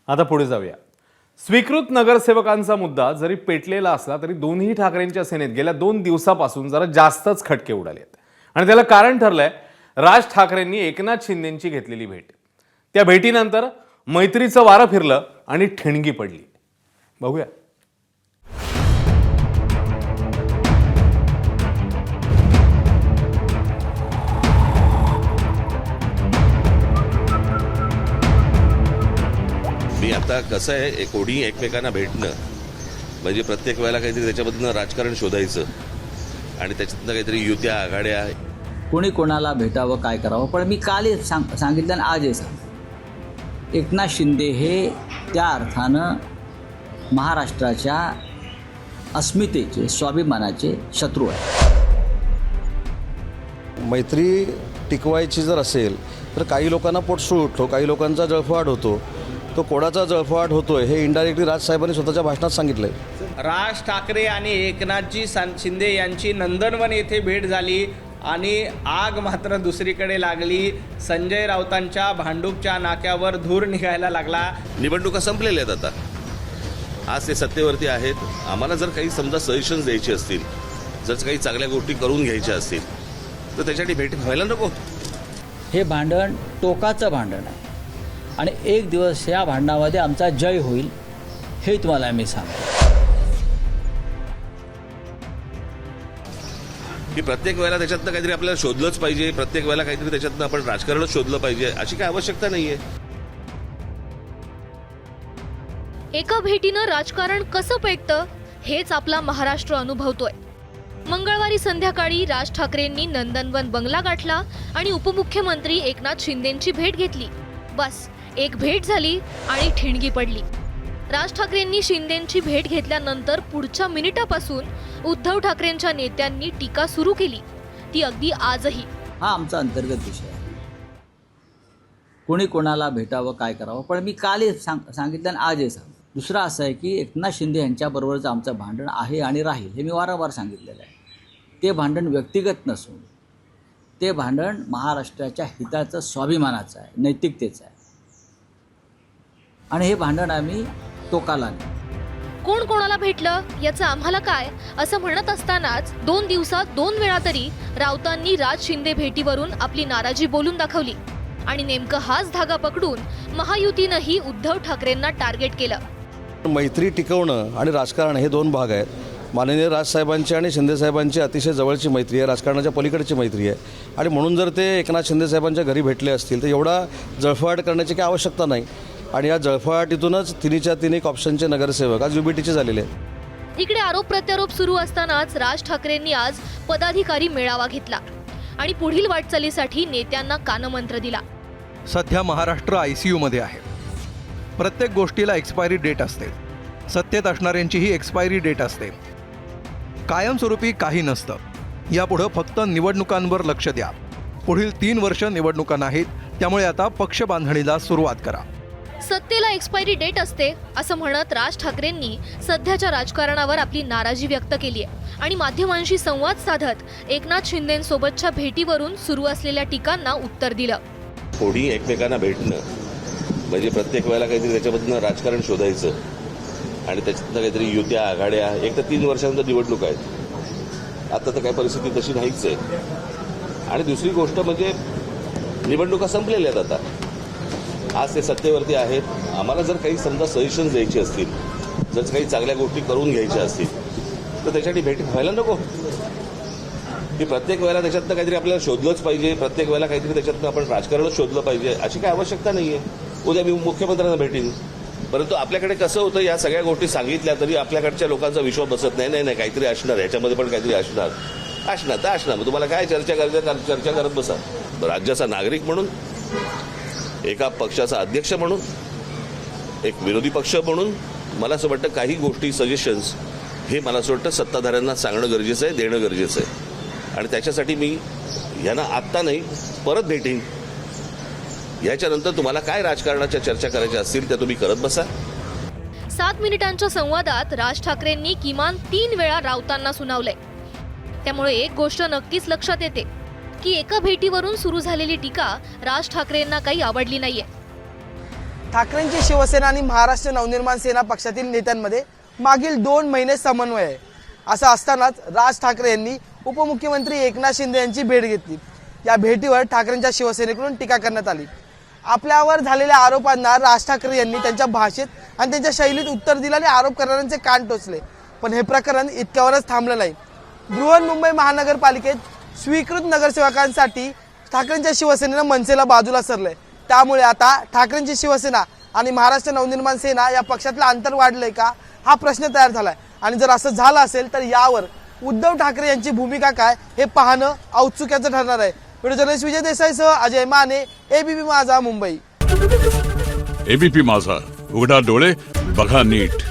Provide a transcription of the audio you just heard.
आता पुढे जाऊया। स्वीकृत नगरसेवकांचा मुद्दा जरी पेटलेला असला तरी दोन्ही ठाकरेंच्या सेनेत गेल्या 2 दिवसापासून जरा जास्तच खटके उडालेत आणि त्याला कारण ठरलंय राज ठाकरेंनी एकनाथ शिंदेंची घेतलेली भेट। त्या भेटीनंतर मैत्रीचं वारं फिरलं आणि ठिणगी पडली। बघूया। मी आता कसं आहे कोणी एकमेकांना भेटणं म्हणजे प्रत्येक वेळेला काहीतरी त्याच्याबद्दल राजकारण शोधायचं आणि त्याच्यातनं काहीतरी युत्या आघाड्या कोणी कोणाला भेटावं काय करावं। पण मी काल सांगितलं आणि आज हे सांग, एकनाथ शिंदे हे त्या अर्थानं महाराष्ट्राच्या अस्मितेचे स्वाभिमानाचे शत्रू आहे। मैत्री टिकवायची जर असेल तर काही लोकांना पोटसूळ उठतो, काही लोकांचा जळफाट होतो। तो कोणाचा जळफाट होतोय हे इनडायरेक्टली राजसाहेबांनी स्वतःच्या भाषणात सांगितलंय। राज ठाकरे आणि एकनाथजी शिंदे यांची नंदनवन येथे भेट झाली आणि आग मात्र दुसरीकडे लागली। संजय राऊतांच्या भांडूपच्या नाक्यावर धूर निघायला लागला। निवडणुका संपलेल्या आहेत। आता आज ते सत्तेवरती आहेत। आम्हाला जर काही समजा सजेशन्स द्यायचे असतील, जर काही चांगल्या गोष्टी करून घ्यायच्या असतील तर त्याच्यासाठी भेट व्हायला नको। हे भांडण टोकाचं भांडण आहे आणि एक दिवस या भांडणामध्ये आमचा जय होईल हे तुम्हाला मी सांगतो। की प्रत्येक वेळेला त्याच्यातनं काहीतरी आपल्याला शोधलंच पाहिजे, प्रत्येक वेळेला काहीतरी त्याच्यातनं आपण राजकारणच शोधलं पाहिजे अशी काही आवश्यकता नाहीये। एका भेटीनं राजकारण कसं पेटतं हेच आपला महाराष्ट्र अनुभवतोय। मंगळवारी संध्याकाळी राज ठाकरेंनी नंदनवन बंगला गाठला आणि उपमुख्यमंत्री एकनाथ शिंदेंची भेट घेतली। बस एक भेट झाली आणि ठिणगी पडली। राज ठाकरेंनी शिंदेंची भेट घेतल्यानंतर पुढच्या मिनिटापासून उद्धव ठाकरेंच्या नेत्यांनी टीका सुरू केली, ती अगदी आजही। हा आमचा अंतर्गत विषय आहे, कोणी कोणाला भेटावं काय करावं। पण मी काल सांगितलं आणि आज हे सांग, दुसरं असं आहे की एकनाथ शिंदे यांच्याबरोबरचं आमचं भांडण आहे आणि राहील हे मी वारंवार सांगितलेलं आहे। ते भांडण व्यक्तिगत नसून ते भांडण महाराष्ट्राच्या हिताचं स्वाभिमानाचं आहे, नैतिकतेचं आहे आणि हे भांडण आम्ही टोकाला नाही। कोण कोणाला भेटलं याचं आम्हाला काय असं म्हणत असतानाच 2 दिवसात 2 वेळा तरी राऊतांनी राज शिंदे भेटीवरून आपली नाराजी बोलून दाखवली आणि नेमकं हाच धागा पकडून महायुतीनंही उद्धव ठाकरेंना टार्गेट केलं। मैत्री टिकवणं आणि राजकारण हे 2 भाग आहेत। माननीय राजसाहेबांची आणि शिंदेसाहेबांची अतिशय जवळची मैत्री आहे, राजकारणाच्या पलीकडची मैत्री आहे आणि म्हणून जर ते एकनाथ शिंदेसाहेबांच्या घरी भेटले असतील तर एवढा जळफाट करण्याची काही आवश्यकता नाही आणि या जळफाटीतूनच तिन्हीच्या तीन एक ऑप्शनचे नगरसेवक आज UBTचे झालेले आहेत। इकडे आरोप प्रत्यारोप सुरू असतानाच राज ठाकरेंनी आज पदाधिकारी मेळावा घेतला आणि पुढील वाटचालीसाठी नेत्यांना कानमंत्र दिला। सध्या महाराष्ट्र ICU मध्ये आहे। प्रत्येक गोष्टीला एक्सपायरी डेट असते, सत्तेत असणाऱ्यांचीही एक्सपायरी डेट असते। कायमस्वरूपी काही नसतं। यापुढं फक्त निवडणुकांवर लक्ष द्या। पुढील 3 वर्ष निवडणुका नाहीत, त्यामुळे आता पक्ष बांधणीला सुरुवात करा। सत्तेला एक्सपायरी डेट असते असं म्हणत राज ठाकरेंनी सध्याच्या राजकारणावर आपली नाराजी व्यक्त केली आहे आणि माध्यमांशी संवाद साधत एकनाथ शिंदेंसोबतच्या भेटीवरून सुरू असलेल्या टीकांना उत्तर दिलं। कोणी एकमेकांना भेटणं म्हणजे प्रत्येक वेळेला काहीतरी त्याच्याबद्दल राजकारण शोधायचं आणि त्याच्यातनं काहीतरी युत्या आघाड्या एक तर 3 वर्षांनंतर निवडणूक आहेत। आता तर काही परिस्थिती तशी नाहीच आहे आणि दुसरी गोष्ट म्हणजे निवडणुका संपलेल्या आहेत। आता आज ते सत्तेवरती आहेत। आम्हाला जर काही समजा सजेशन्स द्यायचे असतील, जर काही चांगल्या गोष्टी करून घ्यायच्या असतील तर त्याच्यासाठी भेट व्हायला नको। की प्रत्येक वेळेला त्याच्यातनं काहीतरी आपल्याला शोधलंच पाहिजे, प्रत्येक वेळेला काहीतरी त्याच्यातनं आपण राजकारणच शोधलं पाहिजे अशी काही आवश्यकता नाहीये। उद्या मी मुख्यमंत्र्यांना भेटीन, परंतु आपल्याकडे कसं होतं या सगळ्या गोष्टी सांगितल्या तरी आपल्याकडच्या लोकांचा विश्वास बसत नाही। नाही काहीतरी असणार, याच्यामध्ये पण काहीतरी असणार तर असणार। मग तुम्हाला काय चर्चा करत बसा। राज्याचा नागरिक म्हणून, एका पक्षाचा अध्यक्ष म्हणून, एक विरोधी पक्ष म्हणून मला असं वाटतं काही गोष्टी सजेशन्स हे मला असं वाटतं सत्ताधाऱ्यांना सांगणं गरजेचं आहे, देणं गरजेचं आहे आणि त्याच्यासाठी मी यांना आत्ता नाही परत भेटीन। याच्यानंतर तुम्हाला काय राजकारणाच्या चर्चा करायच्या असतील त्या तुम्ही करत बसा। 7 मिनिटांच्या संवादात राज ठाकरेंनी किमान 3 वेळा राऊतांना सुनावलंय। त्यामुळे एक गोष्ट नक्कीच लक्षात येते की एका भेटीवरून सुरू झालेली टीका राज ठाकरेंना काही आवडली नाहीये। ठाकरेंची शिवसेना आणि महाराष्ट्र नवनिर्माण सेना पक्षातील नेत्यांमध्ये मागील 2 महिने समन्वय आहे. असं असतानाच राज ठाकरे यांनी उपमुख्यमंत्री एकनाथ शिंदे यांची भेट घेतली. या भेटीवर ठाकरेंच्या शिवसेनेकडून टीका करण्यात आली. आपल्यावर झालेल्या आरोपांना राज ठाकरे यांनी त्यांच्या भाषेत आणि त्यांच्या शैलीत उत्तर दिलं आणि आरोप करणाऱ्यांचे कान टोचले. पण हे प्रकरण इतक्यावरच थांबलं नाही. बृहन्मुंबई महानगरपालिकेत स्वीकृत नगरसेवकांसाठी ठाकरेंच्या शिवसेनेनं मनसेला बाजूला सरलंय. त्यामुळे आता ठाकरेंची शिवसेना आणि महाराष्ट्र नवनिर्माण सेना या पक्षातलं अंतर वाढलंय का, हा प्रश्न तयार झालाय. आणि जर असं झालं असेल तर यावर उद्धव ठाकरे यांची भूमिका काय हे पाहणं औत्सुक्याचं ठरणार आहे. व्हिडिओ जर्नलिस्ट विजय देसाईसह अजय माने, एबीपी माझा, मुंबई. एबीपी माझा, उघडा डोळे बघा नीट.